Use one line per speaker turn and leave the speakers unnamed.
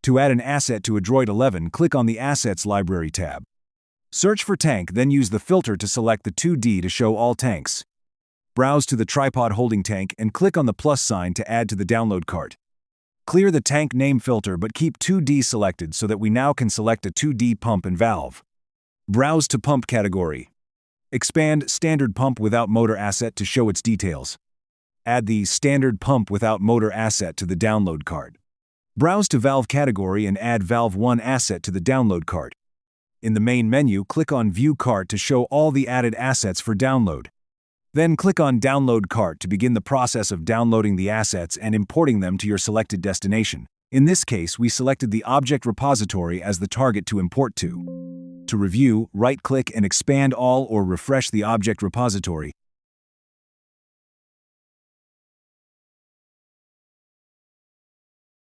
To add an asset to Adroit 11, click on the Assets Library tab. Search for tank, then use the filter to select the 2D to show all tanks. Browse to the tripod holding tank and click on the plus sign to add to the download cart. Clear the tank name filter but keep 2D selected so that we now can select a 2D pump and valve. Browse to pump category. Expand standard pump without motor asset to show its details. Add the standard pump without motor asset to the download cart. Browse to valve category and add valve 1 asset to the download cart. In the main menu, click on View Cart to show all the added assets for download. Then click on Download Cart to begin the process of downloading the assets and importing them to your selected destination. In this case, we selected the object repository as the target to import to. To review, right-click and expand all or refresh the object repository,